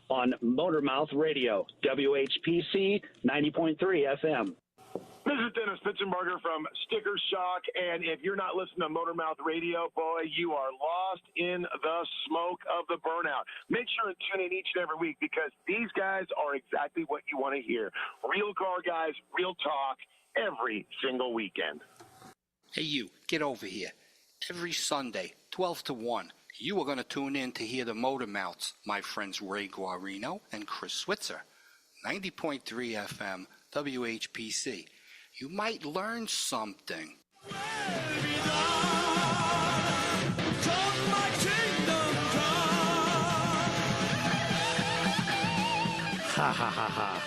on Motormouth Radio, WHPC 90.3 FM. This is Dennis Pitzenberger from Sticker Shock, and if you're not listening to Motormouth Radio, boy, you are lost in the smoke of the burnout. Make sure and tune in each and every week, because these guys are exactly what you want to hear. Real car guys, real talk, every single weekend. Hey, you, get over here. Every Sunday, 12 to 1, you are going to tune in to hear the Motormouths, my friends Ray Guarino and Chris Switzer. 90.3 FM, WHPC. You might learn something. Ha ha ha ha.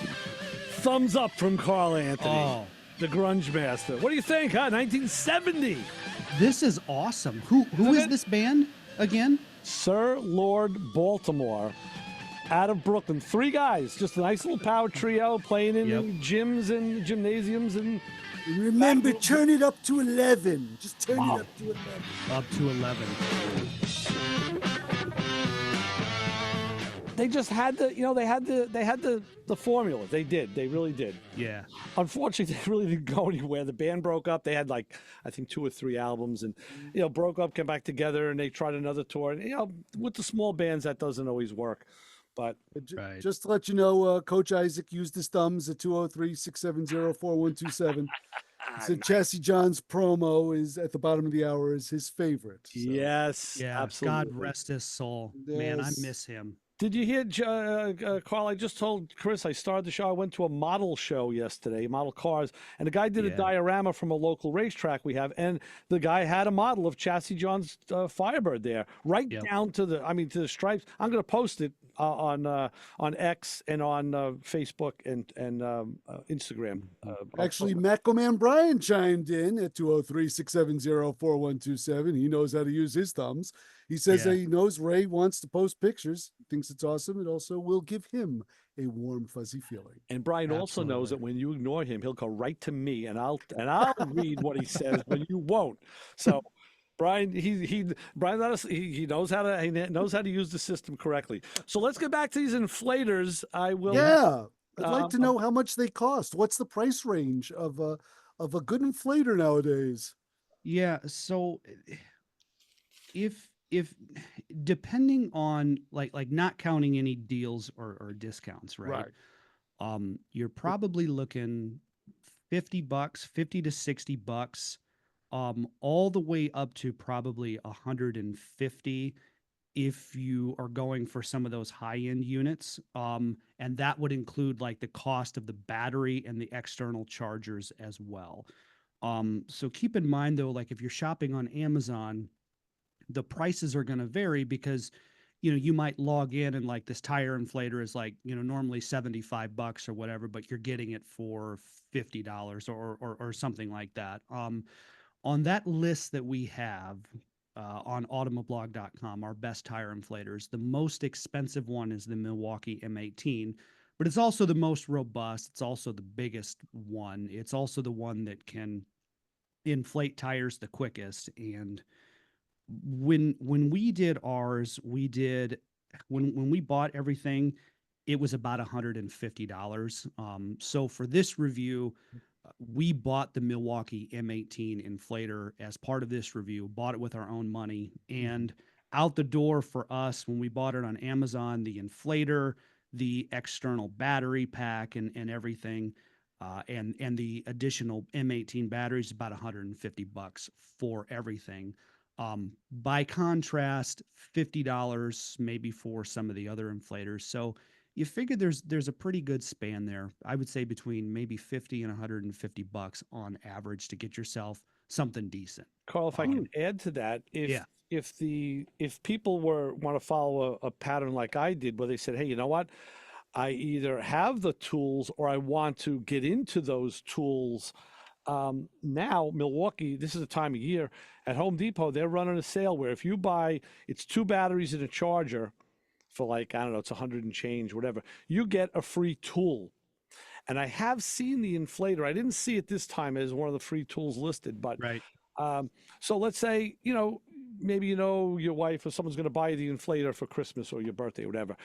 Thumbs up from Carl Anthony, the grunge master. What do you think, huh? 1970. This is awesome. Who is this band again? Sir Lord Baltimore, out of Brooklyn. 3 guys, just a nice little power trio playing in gyms and gymnasiums. And remember, turn it up to 11. Just turn it up to 11. Up to 11. They just had the, they had the formula. They did. They really did. Yeah. Unfortunately, they really didn't go anywhere. The band broke up. They had I think 2 or 3 albums, and broke up, came back together, and they tried another tour. And with the small bands, that doesn't always work. But just to let you know, Coach Isaac used his thumbs at 203-670-4127. Said Chassis John's promo is at the bottom of the hour is his favorite. So. Yes, yeah, absolutely. God rest his soul. Yes. Man, I miss him. Did you hear, Carl? I just told Chris I started the show. I went to a model show yesterday, model cars, and the guy did a diorama from a local racetrack we have, and the guy had a model of Chassis John's Firebird there, down to the stripes. I'm going to post it on X and on Facebook and Instagram. Actually, Maccoman Brian chimed in at 203-670-4127. He knows how to use his thumbs. He says that he knows Ray wants to post pictures, thinks it's awesome. It also will give him a warm, fuzzy feeling. And Brian also knows that when you ignore him, he'll go right to me, and I'll read what he says, but you won't. So, Brian, he knows how to use the system correctly. So let's get back to these inflators. I will. Yeah, I'd like to know how much they cost. What's the price range of a good inflator nowadays? Yeah, so if depending on like not counting any deals or discounts, right? You're probably looking $50, $50 to $60, all the way up to probably $150 if you are going for some of those high-end units. And that would include like the cost of the battery and the external chargers as well. So keep in mind though, like if you're shopping on Amazon, the prices are going to vary because, you might log in and like this tire inflator is like, normally $75 or whatever, but you're getting it for $50 or something like that. On that list that we have on automoblog.com, our best tire inflators, the most expensive one is the Milwaukee M18, but it's also the most robust. It's also the biggest one. It's also the one that can inflate tires the quickest. And when we did ours, when we bought everything, it was about $150. So for this review, we bought the Milwaukee M18 inflator as part of this review, bought it with our own money, and out the door for us when we bought it on Amazon, the inflator, the external battery pack and everything, and the additional M18 batteries, about $150 for everything. By contrast, $50 maybe for some of the other inflators. So you figure there's a pretty good span there. I would say between maybe 50 and $150 on average to get yourself something decent. Carl, if I can add to that, if people want to follow a pattern like I did, where they said, hey, you know what, I either have the tools or I want to get into those tools. Now, Milwaukee, this is the time of year at Home Depot, they're running a sale where if you buy, it's 2 batteries and a charger for like, I don't know, it's 100 and change, whatever, you get a free tool. And I have seen the inflator. I didn't see it this time as one of the free tools listed, but right. So let's say, maybe your wife or someone's going to buy you the inflator for Christmas or your birthday or whatever.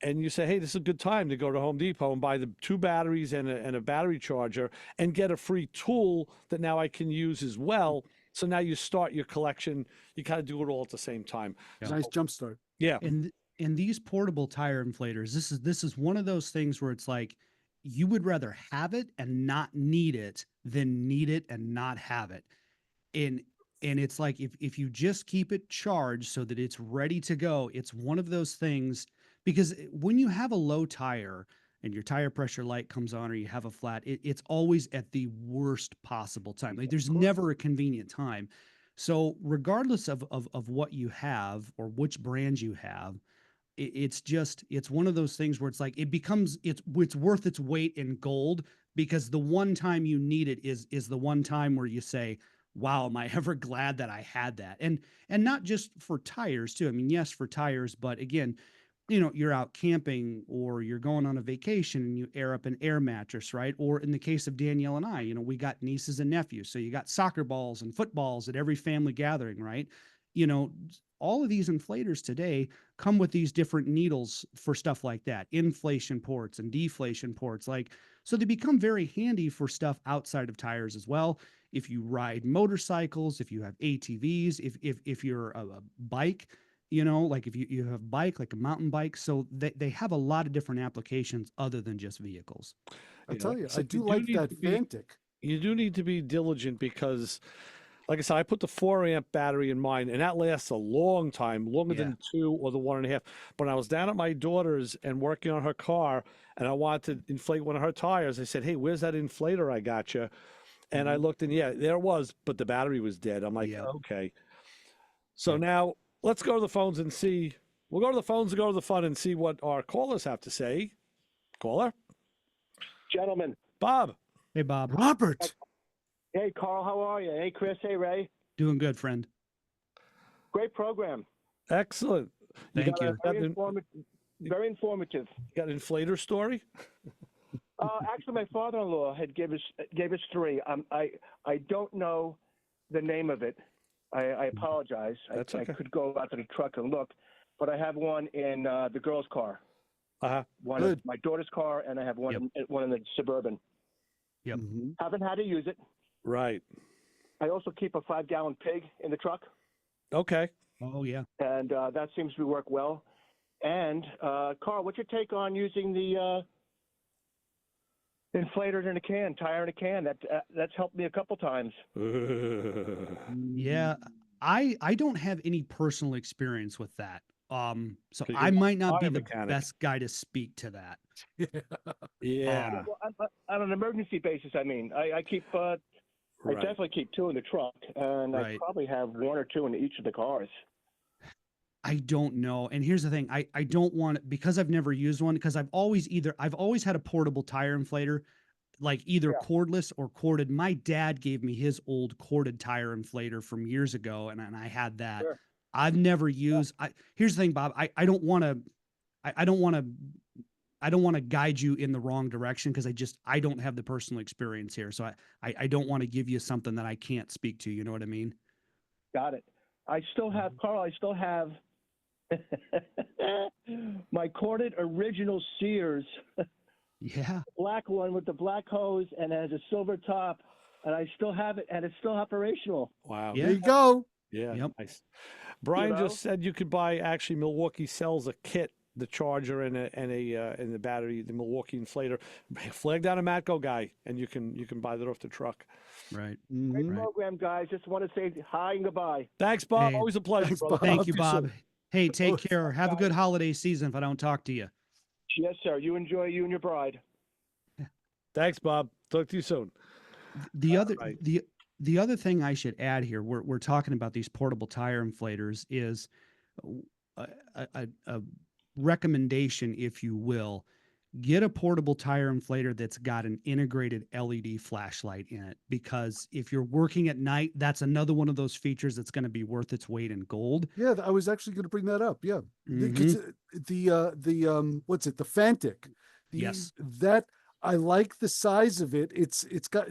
And you say, hey, this is a good time to go to Home Depot and buy the 2 batteries and a battery charger and get a free tool that now I can use as well. So now you start your collection. You kind of do it all at the same time. Yeah. Nice jump start. Yeah. And these portable tire inflators, this is one of those things where it's like you would rather have it and not need it than need it and not have it. And it's like if you just keep it charged so that it's ready to go, it's one of those things, because when you have a low tire and your tire pressure light comes on or you have a flat, it's always at the worst possible time. Like there's never a convenient time. So regardless of what you have or which brand you have, it's one of those things where it's like it's worth its weight in gold, because the one time you need it is the one time where you say, wow, am I ever glad that I had that? And not just for tires too. I mean, yes, for tires, but again, you're out camping or you're going on a vacation and you air up an air mattress, right? Or in the case of Danielle and I, we got nieces and nephews. So you got soccer balls and footballs at every family gathering, right? All of these inflators today come with these different needles for stuff like that, inflation ports and deflation ports. So they become very handy for stuff outside of tires as well. If you ride motorcycles, if you have ATVs, if you're a bike, like if you have a bike, like a mountain bike. So they have a lot of different applications other than just vehicles. I tell you, I do like that Fantic. You do need to be diligent because, like I said, I put the 4-amp battery in mine, and that lasts a long time, longer than 2 or the 1.5. But when I was down at my daughter's and working on her car, and I wanted to inflate one of her tires, I said, hey, where's that inflator I got you? And I looked, and there it was, but the battery was dead. I'm like, okay. So now let's go to the phones and see. We'll go to the phones and go to the fun and see what our callers have to say. Caller? Gentlemen. Bob. Hey, Bob. Robert. Hey, Carl, how are you? Hey, Chris. Hey, Ray. Doing good, friend. Great program. Excellent. Thank you. Very informative. You got an inflator story? Actually, my father-in-law had gave us 3. I don't know the name of it. I apologize. That's okay. I could go out to the truck and look, but I have one in the girl's car. One in my daughter's car, and I have one in the Suburban. Yep. Haven't had to use it. Right. I also keep a 5-gallon pig in the truck. Okay. Oh, yeah. And that seems to work well. And, Carl, what's your take on using the inflator in a can, tire in a can? That's helped me a couple times. Yeah. I don't have any personal experience with that. So I might not be the best guy to speak to that. Yeah. Well, on an emergency basis, I mean, I keep, I definitely keep 2 in the truck, and I probably have 1 or 2 in each of the cars. I don't know. And here's the thing. I don't want, because I've never used one, because I've always had a portable tire inflator, like either cordless or corded. My dad gave me his old corded tire inflator from years ago, and I had that. Sure. I've never used. Here's the thing, Bob. I don't want to guide you in the wrong direction, because I don't have the personal experience here. So I don't want to give you something that I can't speak to. You know what I mean? Got it. I still have, Carl, my corded original Sears. Yeah. Black one with the black hose and it has a silver top, and I still have it, and it's still operational. Wow. There you go. Yeah. Yep. Nice. Brian just said you could buy, actually, Milwaukee sells a kit the charger and the battery, the Milwaukee inflator. Flag down a Matco guy, and you can buy that off the truck. Right. Great Right. program, guys. Just want to say hi and goodbye. Thanks, Bob. Hey, Always a pleasure, thanks, brother. Bob. Thank you, You Bob. too. Hey, take care. Have a good holiday season if I don't talk to you. Yes, sir. You enjoy you and your bride. Thanks, Bob. Talk to you soon. The other right. the other thing I should add here, we're talking about these portable tire inflators, is a recommendation, if you will. Get a portable tire inflator that's got an integrated LED flashlight in it, because if you're working at night, that's another one of those features that's going to be worth its weight in gold. Yeah, I was actually going to bring that up. Yeah, Mhm. because what's it? The Fantic. Yes. That I like the size of it. It's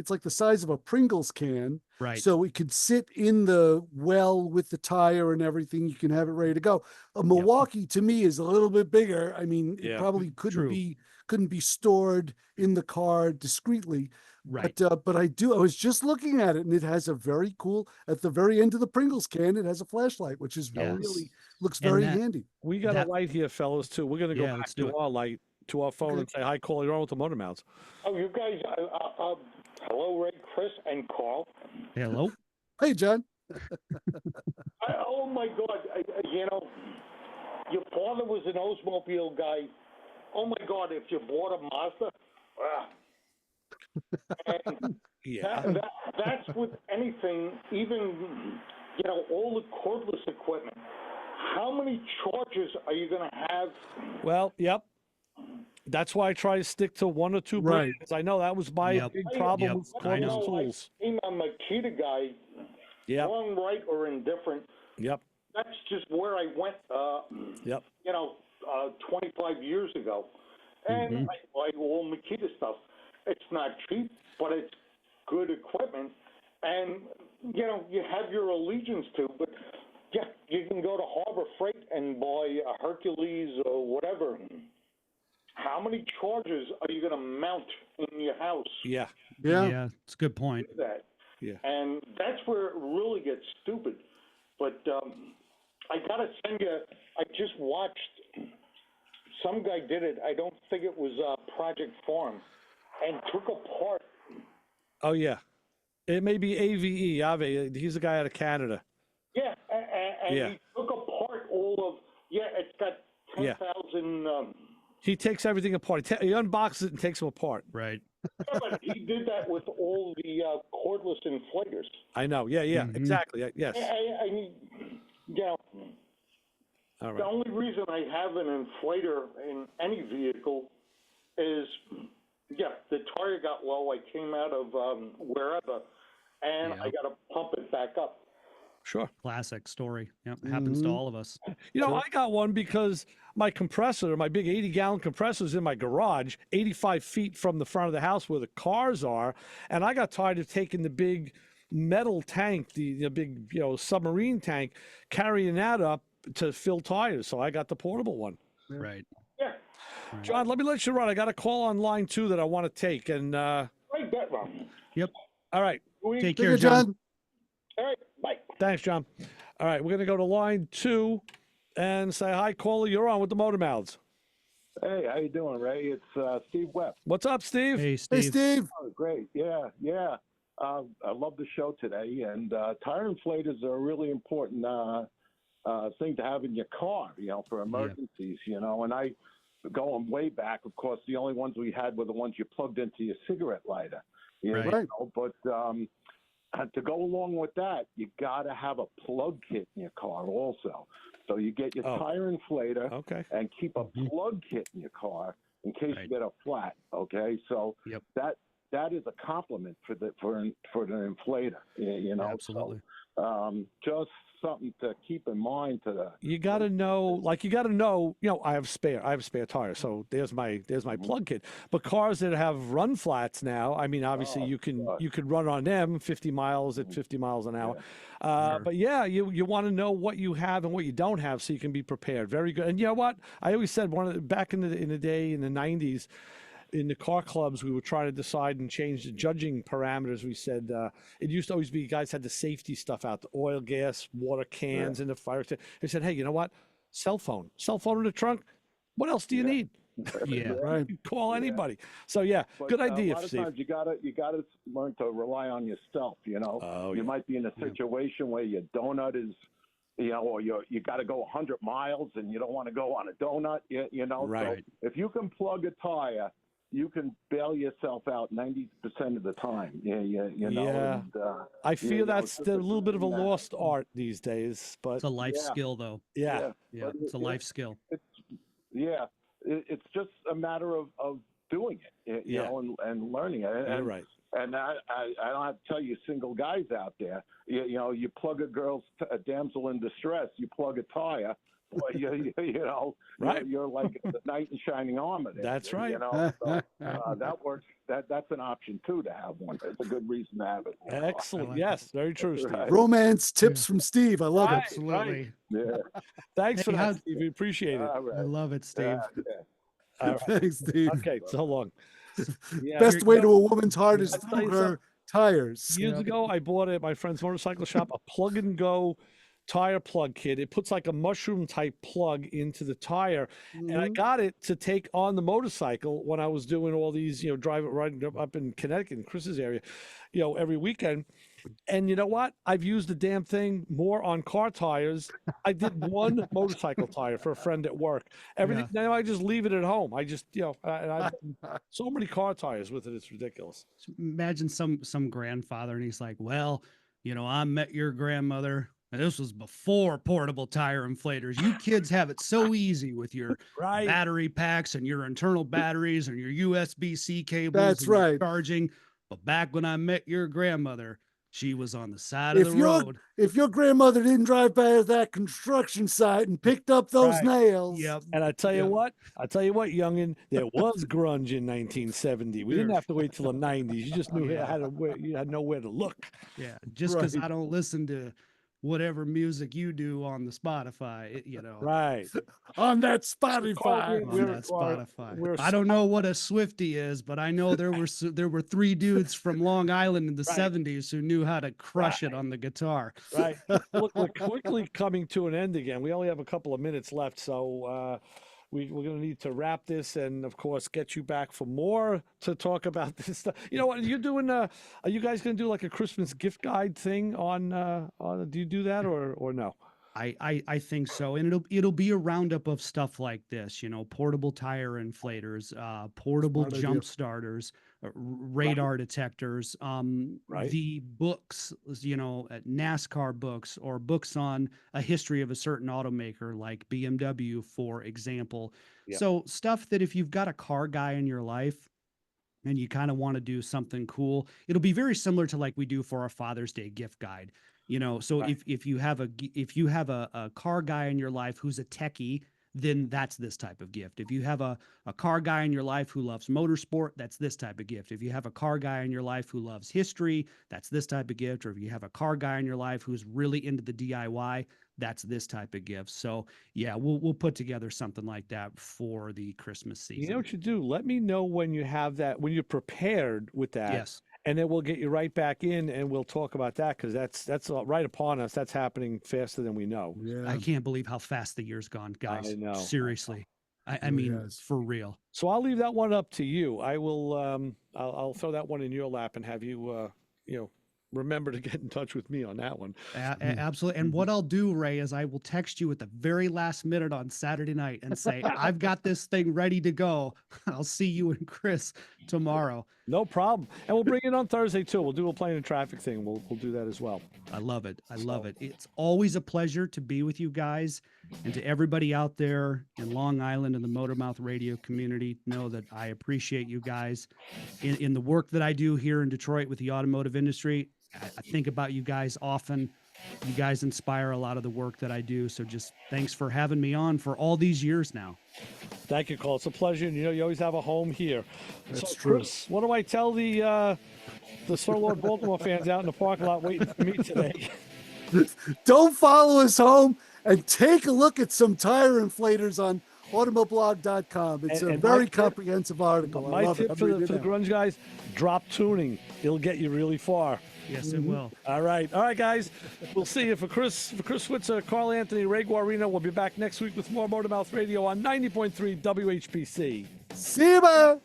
like the size of a Pringles can. Right. So it could sit in the well with the tire and everything. You can have it ready to go. A Milwaukee to me is a little bit bigger. I mean, it probably couldn't be stored in the car discreetly. Right. But I was just looking at it, and it has a very cool, at the very end of the Pringles can, it has a flashlight, which is really looks very handy. We got a light here, fellas, too. We're going to go back to our light, to our phone, and say hi, Call. You're on with the motor mounts. Oh, you guys, hello, Ray, Chris, and Carl. Hello. Hey, John. Oh, my God. Your father was an Oldsmobile guy. Oh, my God, if you bought a Mazda. And that's with anything, even, all the cordless equipment. How many charges are you going to have? Well, yep. That's why I try to stick to one or two brands. I know that was my big problem with cordless tools. I'm a Makita guy, wrong, right, or indifferent. Yep. That's just where I went, 25 years ago. And I like all Makita stuff. It's not cheap, but it's good equipment. And, you have your allegiance to, but yeah, you can go to Harbor Freight and buy a Hercules or whatever. How many charges are you going to mount in your house? Yeah, it's a good point. That. Yeah. And that's where it really gets stupid. But I got to send you, I just watched, some guy did it. I don't think it was Project Farm, and took apart. Oh, yeah. It may be Ave. He's a guy out of Canada. Yeah, and he took apart all of, it's got 10,000. He takes everything apart. He unboxes it and takes them apart. Right. Yeah, but he did that with all the cordless inflators. I know. Yeah, exactly. Yes. All right. The only reason I have an inflator in any vehicle is, the tire got low. I came out of wherever, and I got to pump it back up. Sure. Classic story. Yep. Happens to all of us. I got one because my compressor, my big 80-gallon compressor is in my garage, 85 feet from the front of the house where the cars are. And I got tired of taking the big metal tank, the big, submarine tank, carrying that up to fill tires. So I got the portable one. Right. Yeah. John, let me let you run. I got a call on line 2 that I want to take. And Right, that one. Yep. All right. Take care, John. All right. Bye. Thanks, John. All right, we're going to go to line 2 and say, hi, caller. You're on with the Motor Mouths. Hey, how you doing, Ray? It's Steve Webb. What's up, Steve? Hey, Steve. Hey, Steve. Oh, great. Yeah. I love the show today. And tire inflators are a really important thing to have in your car, for emergencies, And I, going way back, of course, the only ones we had were the ones you plugged into your cigarette lighter. Right. But to go along with that, you got to have a plug kit in your car also. So you get your tire inflator and keep a plug kit in your car in case you get a flat. Okay, so that is a compliment for the inflator. Absolutely. So, just something to keep in mind. You got to know, I have spare tires, so there's my plug kit. But cars that have run flats now, I mean, obviously you could run on them 50 miles at 50 miles an hour. But you want to know what you have and what you don't have so you can be prepared. Very good. And you know what? I always said back in the day in the 90s. In the car clubs, we would try to decide and change the judging parameters. We said it used to always be guys had the safety stuff out, the oil, gas, water cans, and the fire. They said, hey, you know what? Cell phone in the trunk. What else do you need? Yeah, right. You call anybody. So yeah, But good idea, a lot of Steve. times you gotta learn to rely on yourself. You know, you might be in a situation where your donut is, you know, or you got to go 100 miles and you don't want to go on a donut. You know, Right. So if you can plug a tire, you can bail yourself out 90% of the time. You know. Yeah. And, I feel that's just a little bit of a thing that- lost art these days, but it's a life skill, though. yeah. Yeah, but it's a life skill. It's just a matter of doing it, you know, and learning it. And, You're right. And I don't have to tell you, single guys out there, you know, you plug a damsel in distress, you plug a tire, well, you know, right. you're like the knight in shining armor. That's right. You know, so, that works. That's an option too, to have one. It's a good reason to have it. Excellent. Yes, very true, Steve. Right. Romance tips from Steve. I love it. Absolutely. Yeah. Thanks for Hey, that, Steve. We appreciate it. All right. I love it, Steve. All right. Thanks, Steve. Okay, so long. Yeah. Best way to a woman's heart is I'll tell through you her tires. Years ago, I bought at my friend's motorcycle shop a plug and go tire plug kit. It puts like a mushroom type plug into the tire, and I got it to take on the motorcycle when I was doing all these, you know, riding up in Connecticut, in Chris's area, you know, every weekend. And you know what? I've used the damn thing more on car tires. I did one motorcycle tire for a friend at work. Everything now I just leave it at home. I just, you know, and I've so many car tires with it. It's ridiculous. Imagine some grandfather, and he's like, "Well, you know, I met your grandmother, and this was before portable tire inflators. You kids have it so easy with your battery packs and your internal batteries and your USB-C cables. That's and your right. charging. But back when I met your grandmother, she was on the side of the road." If your grandmother didn't drive by that construction site and picked up those nails. Yep. And I tell you what, youngin, there was grunge in 1970. We didn't have to wait till the 90s. You just knew you had nowhere to look. Yeah, just because I don't listen to whatever music you do on the Spotify, you know. Right. On that Spotify. On that Spotify. I don't know what a Swiftie is, but I know there were three dudes from Long Island in the 70s who knew how to crush it on the guitar. Right. Look, we're quickly coming to an end again. We only have a couple of minutes left, so we're going to need to wrap this, and of course, get you back for more to talk about this stuff. You know what? You're doing? Are you guys going to do like a Christmas gift guide thing on? Do you do that or no? I think so, and it'll be a roundup of stuff like this, you know, portable tire inflators, portable jump starters, radar detectors, the books, you know, NASCAR books or books on a history of a certain automaker, like BMW, for example. Yeah. So stuff that if you've got a car guy in your life and you kind of want to do something cool, it'll be very similar to like we do for our Father's Day gift guide. You know, so if you have a car guy in your life who's a techie, then that's this type of gift. If you have a car guy in your life who loves motorsport, that's this type of gift. If you have a car guy in your life who loves history, that's this type of gift. Or if you have a car guy in your life who's really into the DIY, that's this type of gift. So yeah, we'll put together something like that for the Christmas season. You know what you do? Let me know when you have that, when you're prepared with that. Yes. And then we'll get you right back in, and we'll talk about that, because that's right upon us. That's happening faster than we know. Yeah. I can't believe how fast the year's gone, guys. I know. Seriously. I mean, for real. So I'll leave that one up to you. I will. I'll throw that one in your lap and have you, you know, remember to get in touch with me on that one. Absolutely. And what I'll do, Ray, is I will text you at the very last minute on Saturday night and say, I've got this thing ready to go. I'll see you and Chris tomorrow. No problem. And we'll bring it on Thursday too. We'll do a plane and traffic thing. We'll do that as well. I love it. I love it. It's always a pleasure to be with you guys, and to everybody out there in Long Island and the Motormouth radio community. Know that I appreciate you guys in the work that I do here in Detroit with the automotive industry. I think about you guys often. You guys inspire a lot of the work that I do. So just thanks for having me on for all these years now. Thank you, Cole. It's a pleasure. And you know, you always have a home here. That's true. Chris, what do I tell the Sir Lord Baltimore fans out in the parking lot waiting for me today? Don't follow us home, and take a look at some tire inflators on automoblog.com. It's a very comprehensive article. My tip for the grunge guys: drop tuning. It'll get you really far. Yes, it will. All right, guys. We'll see you for Chris Switzer, Carl Anthony, Ray Guarino. We'll be back next week with more Motor Mouth Radio on 90.3 WHPC. See you, man.